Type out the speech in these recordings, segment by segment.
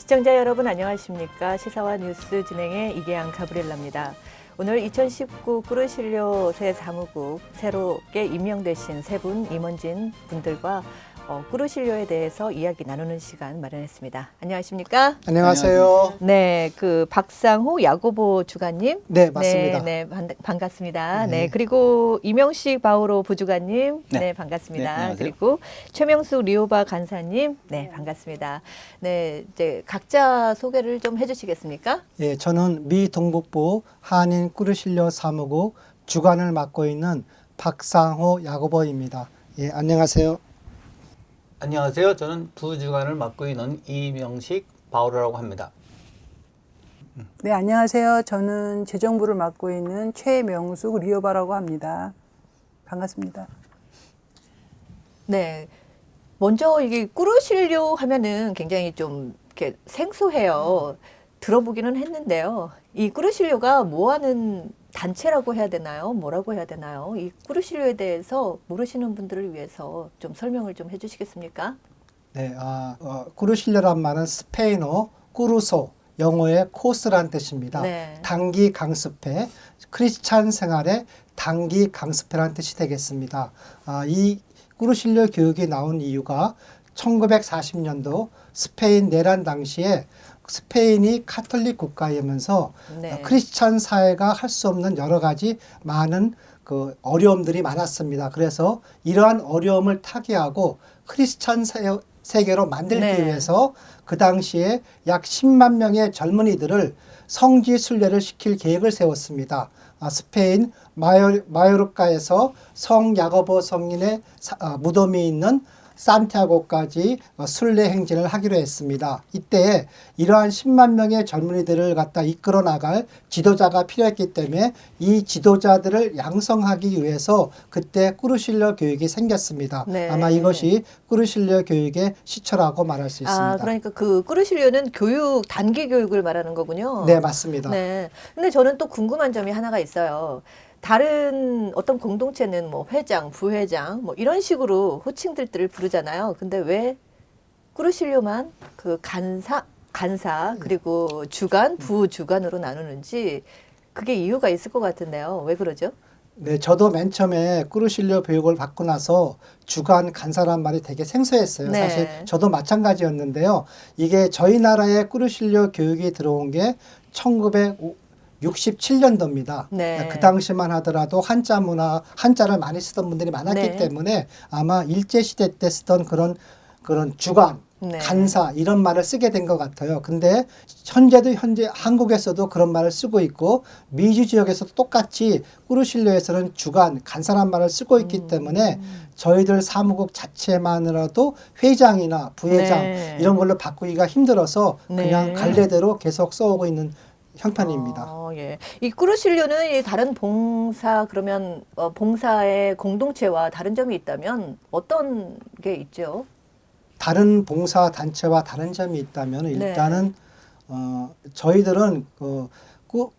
시청자 여러분 안녕하십니까? 시사와 뉴스 진행의 이계양 가브리엘라입니다. 오늘 2019 꾸르실료 새 사무국 새롭게 임명되신 세 분 임원진 분들과 꾸르실료에 대해서 이야기 나누는 시간 마련했습니다. 안녕하십니까? 안녕하세요. 네, 박상호 야고보 주간님. 네, 맞습니다. 네, 반갑습니다. 네, 그리고 이명식 바오로 부주간님. 네, 반갑습니다. 네, 그리고 최명숙 리오바 간사님. 네, 반갑습니다. 네, 이제 각자 소개를 좀 해주시겠습니까? 예, 저는 미 동북부 한인 꾸르실료 사무국 주관을 맡고 있는 박상호 야고보입니다. 예, 안녕하세요. 안녕하세요. 저는 부주관을 맡고 있는 이명식 바오로라고 합니다. 네, 안녕하세요. 저는 재정부를 맡고 있는 최명숙 리오바라고 합니다. 반갑습니다. 네, 먼저 이게 꾸르실료 하면은 굉장히 좀 이렇게 생소해요. 들어보기는 했는데요. 이 꾸르실료가 뭐 하는 단체라고 해야 되나요? 뭐라고 해야 되나요? 이 꾸르실료에 대해서 모르시는 분들을 위해서 좀 설명을 좀 해주시겠습니까? 네, 꾸르실료란 말은 스페인어 꾸루소, 영어의 코스란 뜻입니다. 네. 단기 강습회, 크리스찬 생활의 단기 강습회란 뜻이 되겠습니다. 이 꾸르실료 교육이 나온 이유가 1940년도 스페인 내란 당시에 스페인이 카톨릭 국가이면서 네. 크리스찬 사회가 할 수 없는 여러 가지 많은 어려움들이 많았습니다. 그래서 이러한 어려움을 타개하고 크리스찬 세계로 만들기 네. 위해서 그 당시에 약 10만 명의 젊은이들을 성지 순례를 시킬 계획을 세웠습니다. 스페인 마요르카에서 성 야고보 성인의 무덤이 있는 산티아고까지 순례 행진을 하기로 했습니다. 이때 이러한 10만 명의 젊은이들을 갖다 이끌어 나갈 지도자가 필요했기 때문에 이 지도자들을 양성하기 위해서 그때 꾸르실료 교육이 생겼습니다. 네. 아마 이것이 꾸르실료 교육의 시초라고 말할 수 있습니다. 그러니까 꾸르실료는 단기 교육을 말하는 거군요. 네, 맞습니다. 네. 근데 저는 또 궁금한 점이 하나가 있어요. 다른 어떤 공동체는 뭐 회장, 부회장 뭐 이런 식으로 호칭들을 부르잖아요. 근데 왜 꾸르실료만 간사 그리고 주간, 부주간으로 나누는지 그게 이유가 있을 것 같은데요. 왜 그러죠? 네, 저도 맨 처음에 꾸르실료 교육을 받고 나서 주간 간사란 말이 되게 생소했어요. 네. 사실 저도 마찬가지였는데요. 이게 저희 나라에 꾸르실료 교육이 들어온 게 1967년도입니다. 네. 그 당시만 하더라도 한자를 많이 쓰던 분들이 많았기 네. 때문에 아마 일제시대 때 쓰던 그런 주간, 네. 간사 이런 말을 쓰게 된 것 같아요. 근데 현재 한국에서도 그런 말을 쓰고 있고 미주 지역에서도 똑같이 꾸르실료에서는 주간, 간사란 말을 쓰고 있기 때문에 저희들 사무국 자체만으로도 회장이나 부회장 네. 이런 걸로 바꾸기가 힘들어서 그냥 네. 갈래대로 계속 써오고 있는 형편입니다. 예. 이 꾸르실료는 이 다른 그러면 봉사의 공동체와 다른 점이 있다면 어떤 게 있죠? 다른 봉사 단체와 다른 점이 있다면 일단은 저희들은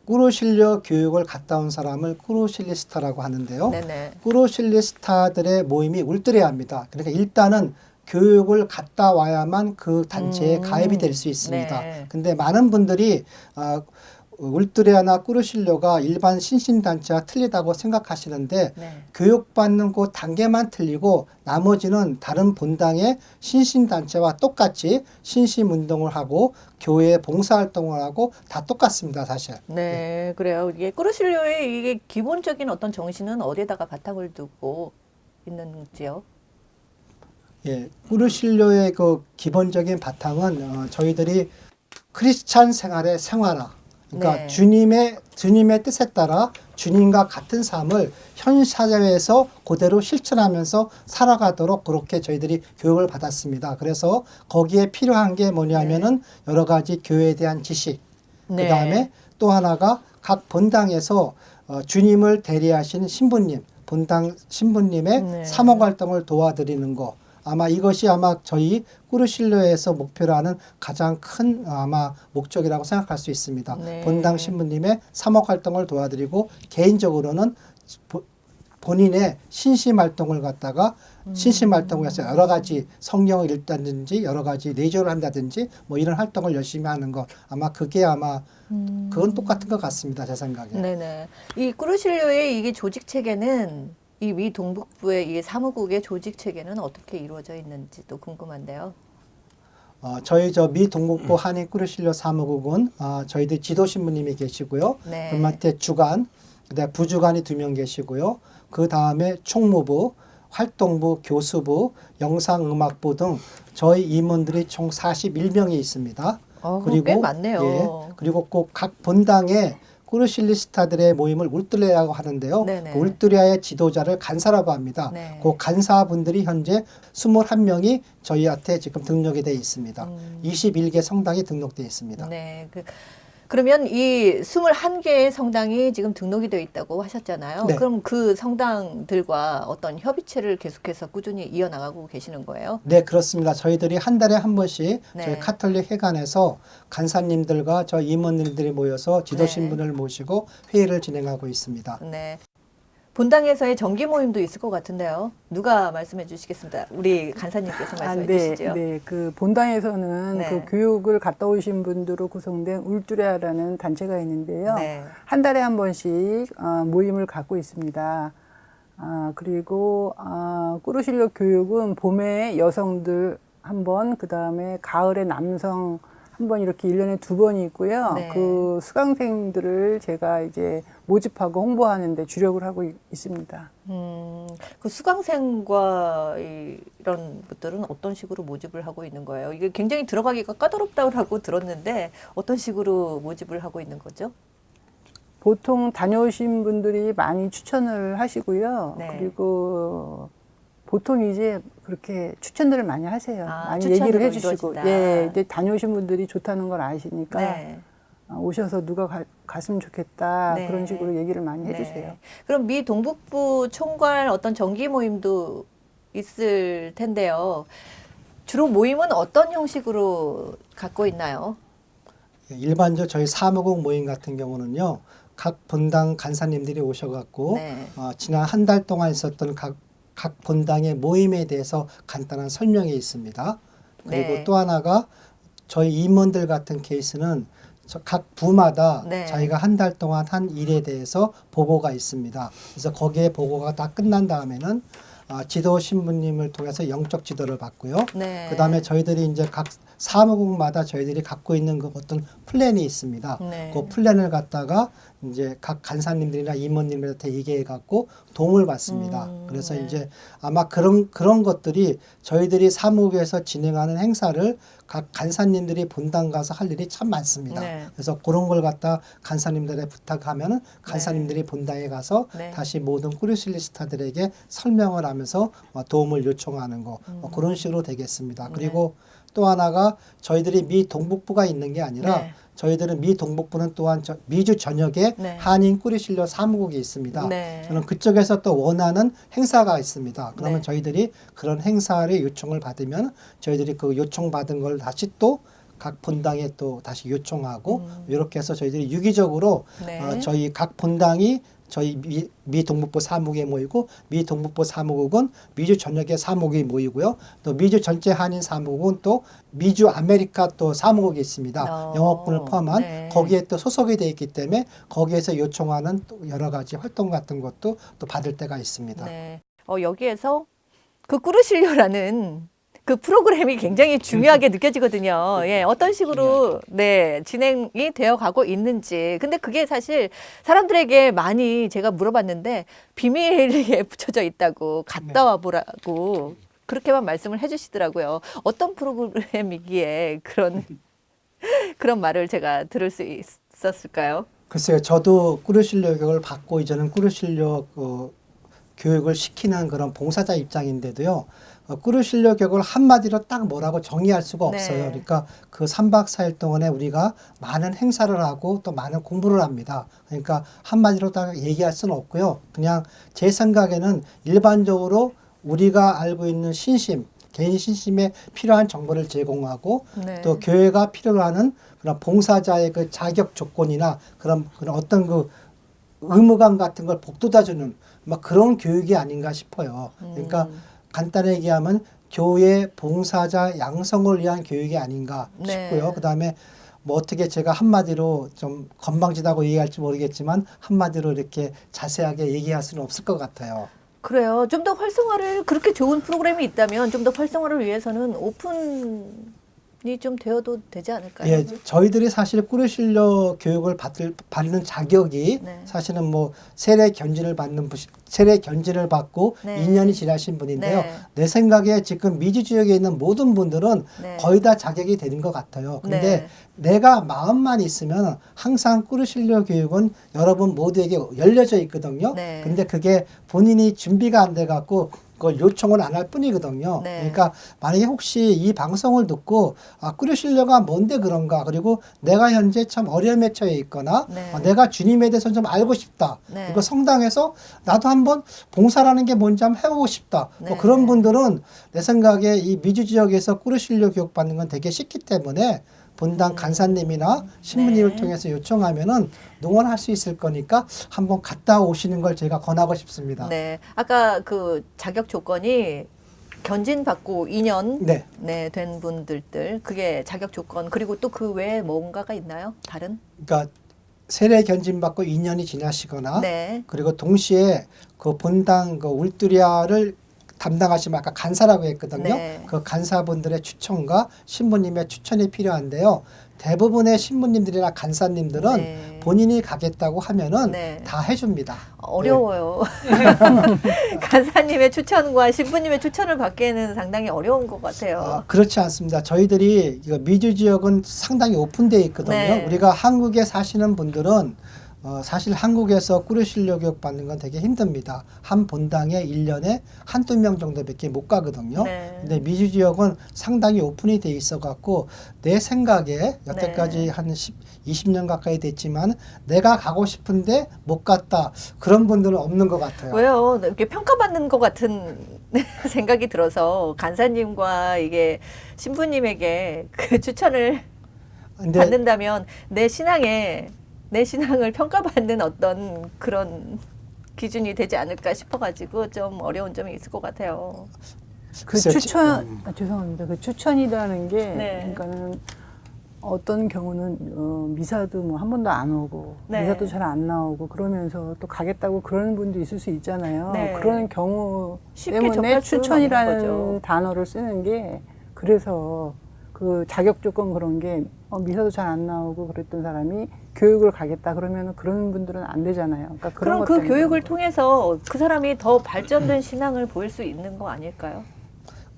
꾸르실료 교육을 갔다 온 사람을 꾸르실리스타라고 하는데요. 네네. 꾸르실리스타들의 모임이 울트레아입니다. 그러니까 일단은 교육을 갔다 와야만 그 단체에 가입이 될 수 있습니다. 네. 근데 많은 분들이 울트레아나 꾸르실료가 일반 신신단체와 틀리다고 생각하시는데 네. 교육받는 그 단계만 틀리고 나머지는 다른 본당의 신신단체와 똑같이 신심운동을 하고 교회 봉사활동을 하고 다 똑같습니다. 사실. 네, 그래요. 이게 꾸르실료의 이게 기본적인 어떤 정신은 어디에다가 바탕을 두고 있는지요? 예, 꾸르실료의 그 기본적인 바탕은 저희들이 크리스찬 생활의 생활화, 그러니까 네. 주님의 뜻에 따라 주님과 같은 삶을 현 사회에서 그대로 실천하면서 살아가도록 그렇게 저희들이 교육을 받았습니다. 그래서 거기에 필요한 게 뭐냐면은 여러 가지 교회에 대한 지식, 네. 그다음에 또 하나가 각 본당에서 주님을 대리하신 신부님, 본당 신부님의 네. 사목 활동을 도와드리는 거. 아마 이것이 저희 꾸르실료에서 목표로 하는 가장 큰 목적이라고 생각할 수 있습니다. 네. 본당 신부님의 사목 활동을 도와드리고 개인적으로는 본인의 신심 활동을 갖다가 신심 활동에서 여러 가지 성경을 읽다든지 여러 가지 레저를 한다든지 뭐 이런 활동을 열심히 하는 것 아마 그게 아마 그건 똑같은 것 같습니다. 제 생각에. 네네. 이 꾸르실료의 이게 조직 체계는 이 미 동북부의 이 사무국의 조직 체계는 어떻게 이루어져 있는지도 궁금한데요. 저희 미 동북부 한인 꾸르실료 사무국은 저희들 지도 신부님이 계시고요. 네. 그한테 주간, 그다음에 부주간이 2명 계시고요. 그 다음에 총무부, 활동부, 교수부, 영상음악부 등 저희 임원들이 총 41명이 있습니다. 꽤 많네요. 예, 그리고 꼭 각 본당에 꾸르실리스타들의 모임을 울뚜레아라고 하는데요. 네네. 그 울뚜레아의 지도자를 간사라고 합니다. 네. 그 간사분들이 현재 21명이 저희한테 지금 등록이 되어 있습니다. 21개 성당이 등록되어 있습니다. 네. 그러면 이 21개의 성당이 지금 등록이 되어 있다고 하셨잖아요. 네. 그럼 그 성당들과 어떤 협의체를 계속해서 꾸준히 이어나가고 계시는 거예요? 네, 그렇습니다. 저희들이 한 달에 한 번씩 네. 저희 카톨릭 회관에서 간사님들과 저희 임원님들이 모여서 지도신분을 모시고 회의를 진행하고 있습니다. 네. 본당에서의 정기 모임도 있을 것 같은데요. 누가 말씀해 주시겠습니다. 우리 간사님께서 말씀해 주시죠. 네. 그 본당에서는 네. 그 교육을 갔다 오신 분들로 구성된 울뚜레아라는 단체가 있는데요. 네. 한 달에 한 번씩 모임을 갖고 있습니다. 그리고 꾸르실료 교육은 봄에 여성들 한 번, 그 다음에 가을에 남성 한 번 이렇게 1년에 2번이 있고요. 네. 그 수강생들을 제가 이제 모집하고 홍보하는 데 주력을 하고 있습니다. 그 수강생과 이런 분들은 어떤 식으로 모집을 하고 있는 거예요? 이게 굉장히 들어가기가 까다롭다고 들었는데 어떤 식으로 모집을 하고 있는 거죠? 보통 다녀오신 분들이 많이 추천을 하시고요. 네. 그리고 보통 이제 그렇게 추천들을 많이 하세요. 많이 추천으로 얘기를 해주시고. 이루어진다. 예, 이제 다녀오신 분들이 좋다는 걸 아시니까 네. 오셔서 누가 갔으면 좋겠다. 네. 그런 식으로 얘기를 많이 네. 해주세요. 그럼 미 동북부 총괄 어떤 정기 모임도 있을 텐데요. 주로 모임은 어떤 형식으로 갖고 있나요? 일반적으로 저희 사무국 모임 같은 경우는요. 각 본당 간사님들이 오셔갖고 네. 지난 한 달 동안 있었던 각 본당의 모임에 대해서 간단한 설명이 있습니다. 그리고 네. 또 하나가 저희 임원들 같은 케이스는 각 부마다 네. 자기가 한 달 동안 한 일에 대해서 보고가 있습니다. 그래서 거기에 보고가 다 끝난 다음에는 지도 신부님을 통해서 영적 지도를 받고요. 네. 그 다음에 저희들이 이제 각 사무국마다 저희들이 갖고 있는 그 어떤 플랜이 있습니다. 네. 그 플랜을 갖다가 이제 각 간사님들이나 임원님들한테 얘기해 갖고 도움을 받습니다. 그래서 네. 이제 아마 그런 것들이 저희들이 사무국에서 진행하는 행사를 각 간사님들이 본당 가서 할 일이 참 많습니다. 네. 그래서 그런 걸 갖다 간사님들에 부탁하면은 간사님들이 본당에 가서 네. 다시 모든 꾸르실리스타들에게 설명을 하면서 도움을 요청하는 거 그런 식으로 되겠습니다. 그리고 또 하나가 저희들이 미 동북부가 있는 게 아니라 네. 저희들은 미 동북부는 또한 미주 전역에 네. 한인 꾸르실료 사무국이 있습니다. 네. 저는 그쪽에서 또 원하는 행사가 있습니다. 그러면 네. 저희들이 그런 행사의 요청을 받으면 저희들이 그 요청받은 걸 다시 또 각 본당에 또 다시 요청하고 이렇게 해서 저희들이 유기적으로 네. 저희 각 본당이 저희 미 동북부 사무국에 모이고 미 동북부 사무국은 미주 전역의 사무국이 모이고요. 또 미주 전체 한인 사무국은 또 미주 아메리카 또 사무국이 있습니다. 영어권을 포함한 네. 거기에 또 소속이 되어 있기 때문에 거기에서 요청하는 또 여러 가지 활동 같은 것도 또 받을 때가 있습니다. 네. 여기에서 그 꾸르실료라는 그 프로그램이 굉장히 중요하게 느껴지거든요. 예, 어떤 식으로 네, 진행이 되어 가고 있는지. 근데 그게 사실 사람들에게 많이 제가 물어봤는데 비밀리에 붙여져 있다고 갔다 와 보라고 그렇게만 말씀을 해 주시더라고요. 어떤 프로그램이기에 그런 말을 제가 들을 수 있었을까요? 글쎄요, 저도 꾸르실료 교육을 받고 이제는 꾸르실료 교육을 시키는 그런 봉사자 입장인데도요. 꾸르실료 교육을 한마디로 딱 뭐라고 정의할 수가 없어요. 네. 그러니까 그 3박 4일 동안에 우리가 많은 행사를 하고 또 많은 공부를 합니다. 그러니까 한마디로 딱 얘기할 수는 없고요. 그냥 제 생각에는 일반적으로 우리가 알고 있는 신심, 개인 신심에 필요한 정보를 제공하고 네. 또 교회가 필요로 하는 그런 봉사자의 그 자격 조건이나 그런 어떤 그 의무감 같은 걸 복돋아주는 막 그런 교육이 아닌가 싶어요. 그러니까 간단히 얘기하면 교회 봉사자 양성을 위한 교육이 아닌가 네. 싶고요. 그다음에 뭐 어떻게 제가 한마디로 좀 건방지다고 얘기할지 모르겠지만 한마디로 이렇게 자세하게 얘기할 수는 없을 것 같아요. 그래요. 좀 더 활성화를 그렇게 좋은 프로그램이 있다면 좀 더 활성화를 위해서는 오픈이 좀 되어도 되지 않을까요? 예, 저희들이 사실 꾸르실려 교육을 받는 자격이 네. 사실은 뭐 세례 견진을 받고 네. 2년이 지나신 분인데요. 네. 내 생각에 지금 미주 지역에 있는 모든 분들은 네. 거의 다 자격이 되는 것 같아요. 근데 네. 내가 마음만 있으면 항상 꾸르실려 교육은 여러분 모두에게 열려져 있거든요. 네. 근데 그게 본인이 준비가 안 돼 갖고 그걸 요청을 안 할 뿐이거든요. 네. 그러니까 만약에 혹시 이 방송을 듣고 꾸르실려가 뭔데 그런가, 그리고 내가 현재 참 어려움에 처해 있거나 네. 내가 주님에 대해서 좀 알고 싶다. 네. 그리고 성당에서 나도 한번 봉사라는 게 뭔지 한번 해보고 싶다. 네. 뭐 그런 분들은 내 생각에 이 미주 지역에서 꾸르실려 교육 받는 건 되게 쉽기 때문에 본당 간사님이나 신부님을 네. 통해서 요청하면은 농원할 수 있을 거니까 한번 갔다 오시는 걸 제가 권하고 싶습니다. 네. 아까 그 자격 조건이 견진 받고 2년 네. 네, 된 분들들 그게 자격 조건 그리고 또 그 외에 뭔가가 있나요? 다른? 그러니까 세례 견진 받고 2년이 지나시거나 네. 그리고 동시에 그 본당 그 울두리아를 담당하시면 아까 간사라고 했거든요. 네. 그 간사분들의 추천과 신부님의 추천이 필요한데요. 대부분의 신부님들이나 간사님들은 네. 본인이 가겠다고 하면은 네. 다 해줍니다. 어려워요. 간사님의 추천과 신부님의 추천을 받기에는 상당히 어려운 것 같아요. 그렇지 않습니다. 저희들이 이거 미주 지역은 상당히 오픈되어 있거든요. 네. 우리가 한국에 사시는 분들은 사실 한국에서 꾸르실려 교육 받는 건 되게 힘듭니다. 한 본당에 1년에 한두 명 정도밖에 못 가거든요. 네. 근데 미주 지역은 상당히 오픈이 돼 있어 갖고 내 생각에 여태까지 네. 한 20년 가까이 됐지만 내가 가고 싶은데 못 갔다. 그런 분들은 없는 것 같아요. 왜요? 이렇게 평가받는 것 같은 생각이 들어서 간사님과 이게 신부님에게 그 추천을 근데 받는다면 내 신앙을 평가받는 어떤 그런 기준이 되지 않을까 싶어가지고 좀 어려운 점이 있을 것 같아요. 그 글쎄요, 추천, 죄송합니다. 그 추천이라는 게, 네. 그러니까는 어떤 경우는 미사도 뭐 한 번도 안 오고, 네. 미사도 잘 안 나오고, 그러면서 또 가겠다고 그러는 분도 있을 수 있잖아요. 네. 그런 경우 쉽게 때문에 접할 수는 없는 추천이라는 거죠. 단어를 쓰는 게, 그래서 그 자격 조건 그런 게 미사도 잘 안 나오고 그랬던 사람이 교육을 가겠다 그러면 그런 분들은 안 되잖아요. 그러니까 그런 그럼 것 그 때문에 교육을 그런 거예요. 통해서 그 사람이 더 발전된 신앙을 보일 수 있는 거 아닐까요?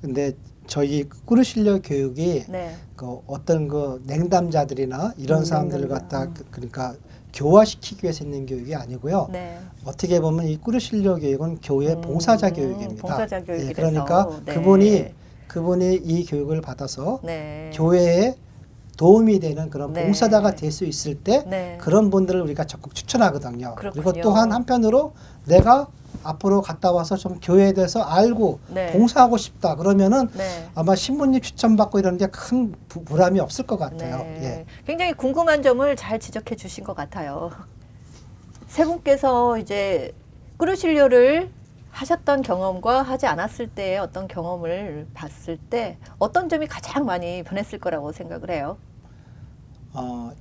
근데 저희 꾸르실려 교육이 네. 그 어떤 그 냉담자들이나 이런 사람들을 냉담자. 갖다 그러니까 교화시키기 위해서 있는 교육이 아니고요. 네. 어떻게 보면 이 꾸르실려 교육은 교회 봉사자 교육입니다. 봉사자 교육이라서. 예, 그러니까 네. 그분이 이 교육을 받아서 네. 교회에 도움이 되는 그런 네. 봉사자가 될 수 있을 때 네. 그런 분들을 우리가 적극 추천하거든요. 그렇군요. 그리고 또한 한편으로 내가 앞으로 갔다 와서 좀 교회에 대해서 알고 네. 봉사하고 싶다 그러면은 네. 아마 신부님 추천받고 이런 게 큰 부담이 없을 것 같아요. 네. 예. 굉장히 궁금한 점을 잘 지적해 주신 것 같아요. 세 분께서 이제 꾸르실료를 하셨던 경험과 하지 않았을 때의 어떤 경험을 봤을 때 어떤 점이 가장 많이 변했을 거라고 생각을 해요?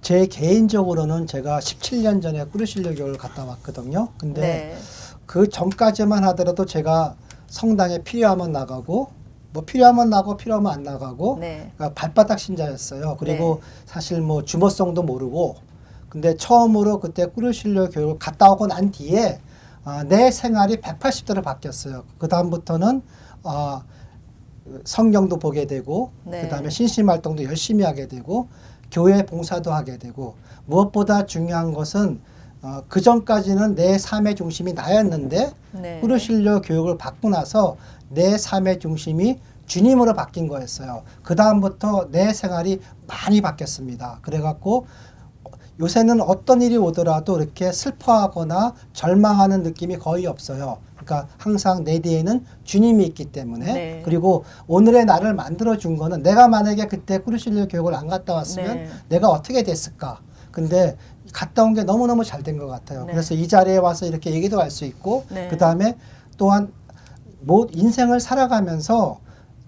제 개인적으로는 제가 17년 전에 꾸르실려 교육을 갔다 왔거든요. 근데 네. 그 전까지만 하더라도 제가 성당에 필요하면 나가고 뭐 필요하면 나가고 필요하면 안 나가고 네. 그러니까 발바닥 신자였어요. 그리고 네. 사실 뭐 주모성도 모르고 근데 처음으로 그때 꾸르실려 교육을 갔다 오고 난 뒤에 내 생활이 180도로 바뀌었어요. 그 다음부터는 성경도 보게 되고 네. 그 다음에 신심 활동도 열심히 하게 되고 교회 봉사도 하게 되고 무엇보다 중요한 것은 그 전까지는 내 삶의 중심이 나였는데 네. 꾸르실려 교육을 받고 나서 내 삶의 중심이 주님으로 바뀐 거였어요. 그 다음부터 내 생활이 많이 바뀌었습니다. 그래갖고 요새는 어떤 일이 오더라도 이렇게 슬퍼하거나 절망하는 느낌이 거의 없어요. 그러니까 항상 내 뒤에는 주님이 있기 때문에 네. 그리고 오늘의 나를 만들어 준 거는 내가 만약에 그때 꾸르실려 교육을 안 갔다 왔으면 네. 내가 어떻게 됐을까? 근데 갔다 온 게 너무너무 잘 된 것 같아요. 네. 그래서 이 자리에 와서 이렇게 얘기도 할 수 있고 네. 그다음에 또한 뭐 인생을 살아가면서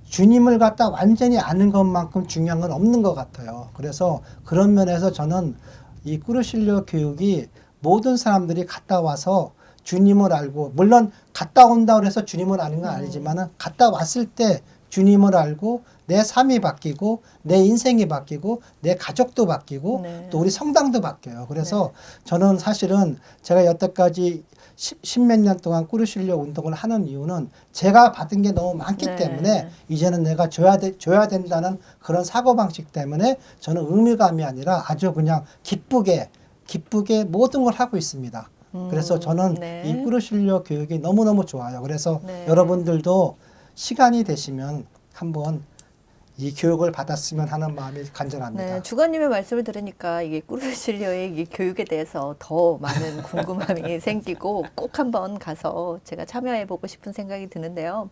주님을 갖다 완전히 아는 것만큼 중요한 건 없는 것 같아요. 그래서 그런 면에서 저는 이 꾸르실료 교육이 모든 사람들이 갔다 와서 주님을 알고, 물론 갔다 온다고 해서 주님을 아는 건 아니지만은 갔다 왔을 때 주님을 알고 내 삶이 바뀌고 내 인생이 바뀌고 내 가족도 바뀌고 네. 또 우리 성당도 바뀌어요. 그래서 저는 사실은 제가 여태까지 십몇 년 동안 꾸르실료 운동을 하는 이유는 제가 받은 게 너무 많기 네. 때문에 이제는 내가 줘야 된다는 그런 사고방식 때문에 저는 의무감이 아니라 아주 그냥 기쁘게 모든 걸 하고 있습니다. 그래서 저는 네. 이 꾸르실료 교육이 너무너무 좋아요. 그래서 네. 여러분들도 시간이 되시면 한번 이 교육을 받았으면 하는 마음이 간절합니다. 네, 주관님의 말씀을 들으니까 이게 꾸르실료의 이 교육에 대해서 더 많은 궁금함이 생기고 꼭 한번 가서 제가 참여해보고 싶은 생각이 드는데요.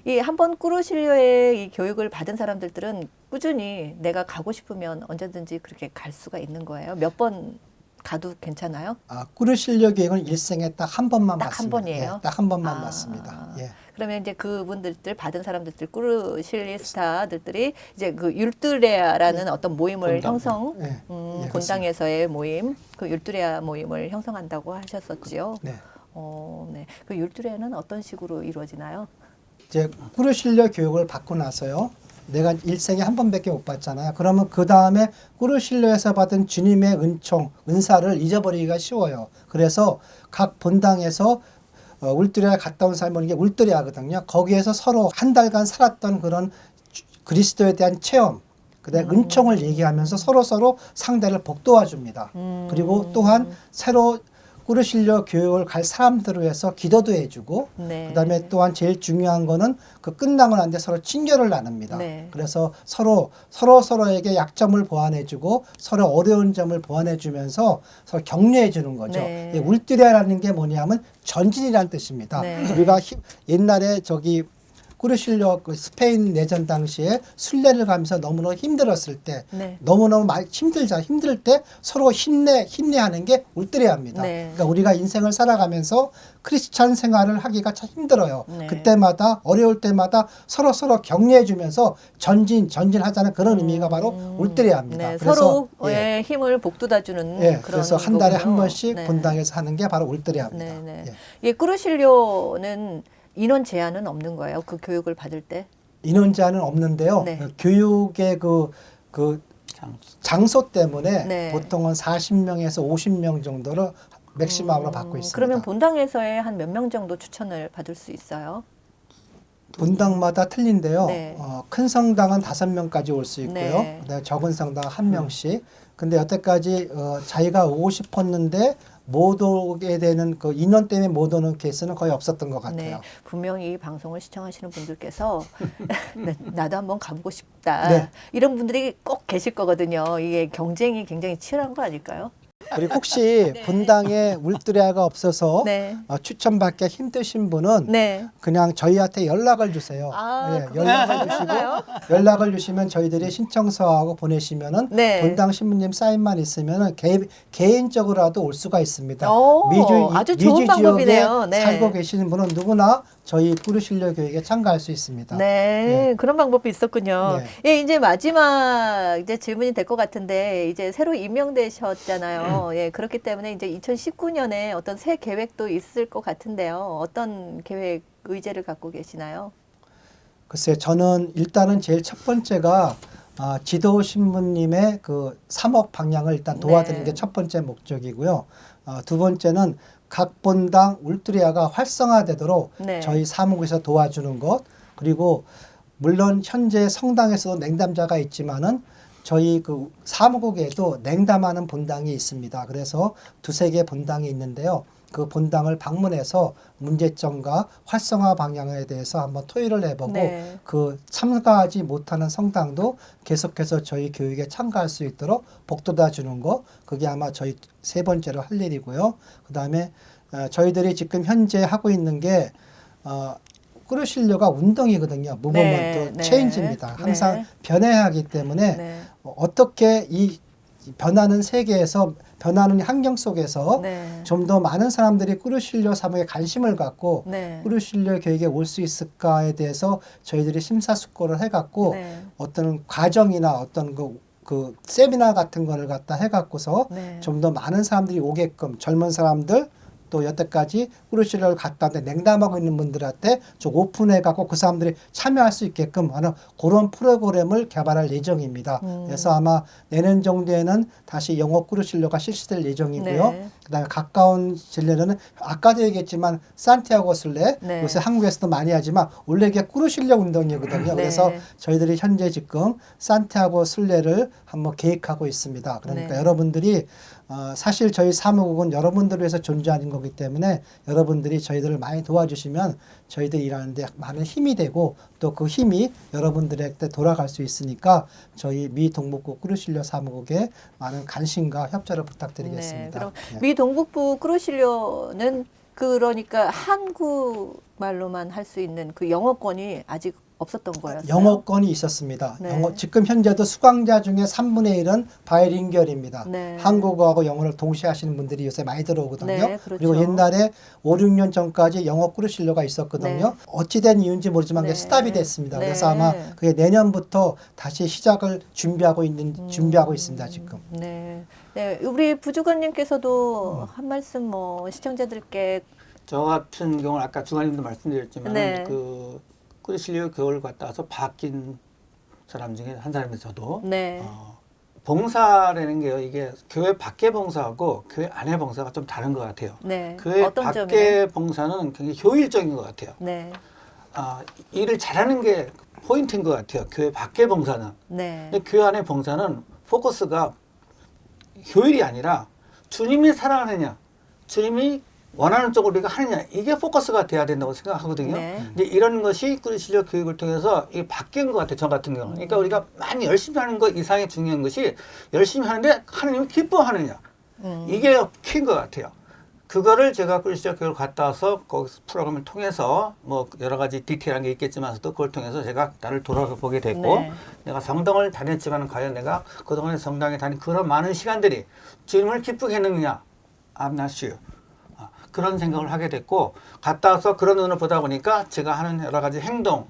이 한번 꾸르실료의 이 교육을 받은 사람들은 꾸준히 내가 가고 싶으면 언제든지 그렇게 갈 수가 있는 거예요. 몇 번 가도 괜찮아요? 꾸르실료 교육은 일생에 딱 한 번만 딱 한 받습니다. 번이에요? 예, 딱 한 번만 아. 받습니다. 예. 그러면 이제 그분들 받은 사람들 꾸르실리스타들이 이제 그 율두레아라는 어떤 모임을 본당. 형성, 예, 예, 본당에서의 모임, 그 율두레아 모임을 형성한다고 하셨었지요. 네. 네. 그 율두레아는 어떤 식으로 이루어지나요? 이제 꾸르실료 교육을 받고 나서요. 내가 일생에 한 번밖에 못 받잖아요. 그러면 그 다음에 꾸르실료에서 받은 주님의 은총, 은사를 잊어버리기가 쉬워요. 그래서 각 본당에서 울두리아 갔다 온 사람이 이게 울두리아거든요. 거기에서 서로 한 달간 살았던 그런 그리스도에 대한 체험, 그다음에 은총을 얘기하면서 서로 상대를 복도와 줍니다. 그리고 또한 새로 꾸르실료 교육을 갈 사람들을 위해서 기도도 해주고 네. 그다음에 또한 제일 중요한 거는 그 끝나고 난 뒤에 서로 친교를 나눕니다. 네. 그래서 서로에게 약점을 보완해주고 서로 어려운 점을 보완해주면서 서로 격려해주는 거죠. 네. 이 울두리아라는 게 뭐냐면 전진이라는 뜻입니다. 네. 우리가 옛날에 꾸르실료 그 스페인 내전 당시에 순례를 가면서 너무너무 힘들었을 때 네. 너무너무 많이 힘들 때 서로 힘내하는 게 울두리아입니다. 네. 그러니까 우리가 인생을 살아가면서 크리스찬 생활을 하기가 참 힘들어요. 네. 그때마다 어려울 때마다 서로 격려해 주면서 전진하자는 그런 의미가 바로 울두리아입니다. 네, 그래서 서로의 힘을 복돋아주는 예, 그런 그래서 한 달에 거군요. 한 번씩 네. 본당에서 하는 게 바로 울두리아입니다. 네, 네. 예. 이 꾸르실료는 인원 제한은 없는 거예요. 그 교육을 받을 때. 인원 제한은 없는데요. 네. 교육의 그 장소 때문에 네. 보통은 40명에서 50명 정도를 맥시멈으로 받고 있습니다. 그러면 본당에서의 한 몇 명 정도 추천을 받을 수 있어요? 본당마다 틀린데요. 네. 큰 성당은 5명까지 올 수 있고요. 네. 그다음에 적은 성당 1명씩. 근데 여태까지 자기가 오고 싶었는데 못 오게 되는 그 인원 때문에 못 오는 케이스는 거의 없었던 것 같아요. 네, 분명히 이 방송을 시청하시는 분들께서 나도 한번 가보고 싶다. 네. 이런 분들이 꼭 계실 거거든요. 이게 경쟁이 굉장히 치열한 거 아닐까요? 그리고 혹시 본당에 울두리아가 없어서 네. 추천받기 힘드신 분은 네. 그냥 저희한테 연락을 주세요. 아, 예, 그거 연락을 괜찮아요? 주시고 연락을 주시면 저희들이 신청서하고 보내시면은 네. 본당 신부님 사인만 있으면은 개인적으로라도 올 수가 있습니다. 오, 아주 좋은 미주 방법이네요. 지역에 네. 살고 계시는 분은 누구나 저희 꾸르실료 교육에 참가할 수 있습니다. 네, 그런 방법이 있었군요. 네. 예, 이제 마지막 이제 질문이 될 것 같은데 이제 새로 임명되셨잖아요. 예, 그렇기 때문에 이제 2019년에 어떤 새 계획도 있을 것 같은데요. 어떤 계획 의제를 갖고 계시나요? 글쎄, 저는 일단은 제일 첫 번째가 지도 신부님의 그 3억 방향을 일단 도와드리는 네. 게 첫 번째 목적이고요. 두 번째는 각 본당 울두리아가 활성화되도록 네. 저희 사무국에서 도와주는 것, 그리고 물론 현재 성당에서도 냉담자가 있지만은 저희 그 사무국에도 냉담하는 본당이 있습니다. 그래서 2-3개 본당이 있는데요. 그 본당을 방문해서 문제점과 활성화 방향에 대해서 한번 토의를 해보고 네. 그 참가하지 못하는 성당도 계속해서 저희 교육에 참가할 수 있도록 복돋아 주는 거, 그게 아마 저희 세 번째로 할 일이고요. 그 다음에 저희들이 지금 현재 하고 있는 게 꾸르실료가 운동이거든요. 무브먼트 네. 체인지입니다. 항상 네. 변해야 하기 때문에 네. 어떻게 이 변하는 세계에서 변하는 환경 속에서 네. 좀 더 많은 사람들이 꾸르실료 사무에 관심을 갖고 네. 꾸르실료 교육에 올 수 있을까에 대해서 저희들이 심사숙고를 해갖고 네. 어떤 과정이나 어떤 그 세미나 같은 거를 갖다 해갖고서 네. 좀 더 많은 사람들이 오게끔 젊은 사람들 또 여태까지 꾸르실료를 갖다 왔는데 냉담하고 있는 분들한테 좀 오픈해갖고 그 사람들이 참여할 수 있게끔 하는 그런 프로그램을 개발할 예정입니다. 그래서 아마 내년 정도에는 다시 영어 꾸르실료가 실시될 예정이고요. 네. 그다음에 가까운 진료는 아까도 얘기했지만 산티아고 순례 네. 요새 한국에서도 많이 하지만 원래 이게 꾸르실료 운동이거든요. 네. 그래서 저희들이 현재 지금 산티아고 순례를 한번 계획하고 있습니다. 그러니까 네. 여러분들이 사실 저희 사무국은 여러분들을 위해서 존재하는 거기 때문에 여러분들이 저희들을 많이 도와주시면 저희들이 일하는데 많은 힘이 되고 또 그 힘이 여러분들한테 돌아갈 수 있으니까 저희 미 동북부 꾸르실료 사무국에 많은 관심과 협조를 부탁드리겠습니다. 네, 그럼 네. 미 동북부 꾸르실료는 그러니까 한국말로만 할 수 있는 그 영어권이 아직 없었던 거였어요. 영어권이 있었습니다. 네. 지금 현재도 수강자 중에 3분의 1은 바이링결입니다. 네. 한국어하고 영어를 동시에 하시는 분들이 요새 많이 들어오거든요. 네, 그렇죠. 그리고 옛날에 5, 6년 전까지 영어 꾸르실료가 있었거든요. 네. 어찌된 이유인지 모르지만 그게 네. 스탑이 됐습니다. 네. 그래서 아마 그게 내년부터 다시 시작을 준비하고 있습니다. 지금. 네. 네, 우리 부주관님께서도 한 말씀 뭐 시청자들께 저 같은 경우는 아까 주관님도 말씀드렸지만 네. 그 꾸르실료 교육을 갔다 와서 바뀐 사람 중에 한 사람이 저도 네. 봉사라는 게요. 이게 교회 밖의 봉사하고 교회 안의 봉사가 좀 다른 것 같아요. 네. 교회 어떤 밖의 점이요? 봉사는 굉장히 효율적인 것 같아요. 네. 일을 잘하는 게 포인트인 것 같아요. 교회 밖의 봉사는. 네. 근데 교회 안의 봉사는 포커스가 효율이 아니라 주님이 사랑하느냐, 주님이 원하는 쪽으로 우리가 하느냐, 이게 포커스가 돼야 된다고 생각하거든요. 네. 근데 이런 것이 꾸르실료 교육을 통해서 이게 바뀐 것 같아요. 저 같은 경우는. 그러니까 우리가 많이 열심히 하는 것 이상의 중요한 것이 열심히 하는데 하나님이 기뻐하느냐. 이게 키인 것 같아요. 그거를 제가 꾸르실료 교육을 갔다 와서 거기서 프로그램을 통해서 뭐 여러 가지 디테일한 게 있겠지만서도 그걸 통해서 제가 나를 돌아보게 됐고 네. 내가 성당을 다녔지만 과연 내가 그동안에 성당에 다닌 그런 많은 시간들이 주님을 기쁘게 했느냐. I'm not sure. 그런 생각을 하게 됐고 갔다 와서 그런 눈을 보다 보니까 제가 하는 여러 가지 행동,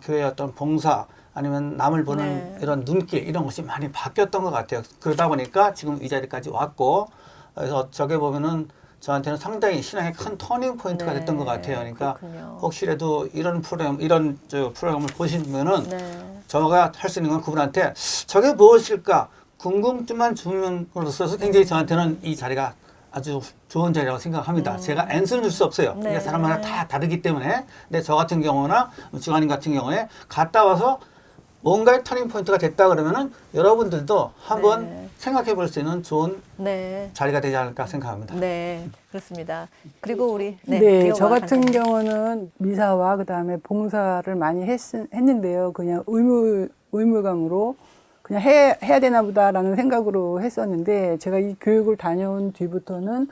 교회의 어떤 봉사 아니면 남을 보는 네. 이런 눈길 이런 것이 많이 바뀌었던 것 같아요. 그러다 보니까 지금 이 자리까지 왔고 그래서 저게 보면은 저한테는 상당히 신앙의 큰 터닝 포인트가 네. 됐던 것 같아요. 그러니까 그렇군요. 혹시라도 이런 프로그램을 보시면은 네. 저가 할 수 있는 건 그분한테 저게 무엇일까 궁금증만 주면으로서 굉장히 저한테는 이 자리가 아주 좋은 자리라고 생각합니다. 제가 앤서는 줄 수 없어요. 네. 이게 사람마다 다 다르기 때문에. 근데 저 같은 경우나 주관님 같은 경우에 갔다 와서 뭔가의 터닝 포인트가 됐다 그러면은 여러분들도 한번 네. 생각해 볼 수 있는 좋은 네. 자리가 되지 않을까 생각합니다. 네. 그렇습니다. 그리고 우리 네, 저 리오가 같은 간단히. 경우는 미사와 그다음에 봉사를 많이 했는데요. 그냥 의무감으로 그냥 해야 되나 보다라는 생각으로 했었는데 제가 이 교육을 다녀온 뒤부터는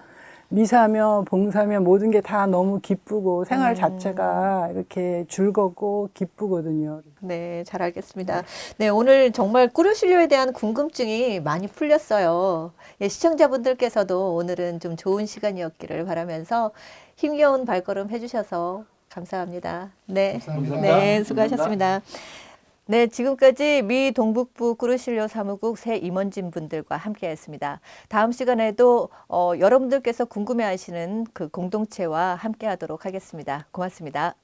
미사며 봉사며 모든 게 다 너무 기쁘고 생활 자체가 이렇게 즐겁고 기쁘거든요. 네, 잘 알겠습니다. 네, 오늘 정말 꾸르실료에 대한 궁금증이 많이 풀렸어요. 예, 시청자분들께서도 오늘은 좀 좋은 시간이었기를 바라면서 힘겨운 발걸음 해주셔서 감사합니다. 네, 감사합니다. 네, 수고하셨습니다. 네, 지금까지 미 동북부 꾸르실료 사무국 새 임원진 분들과 함께했습니다. 다음 시간에도 여러분들께서 궁금해하시는 그 공동체와 함께하도록 하겠습니다. 고맙습니다.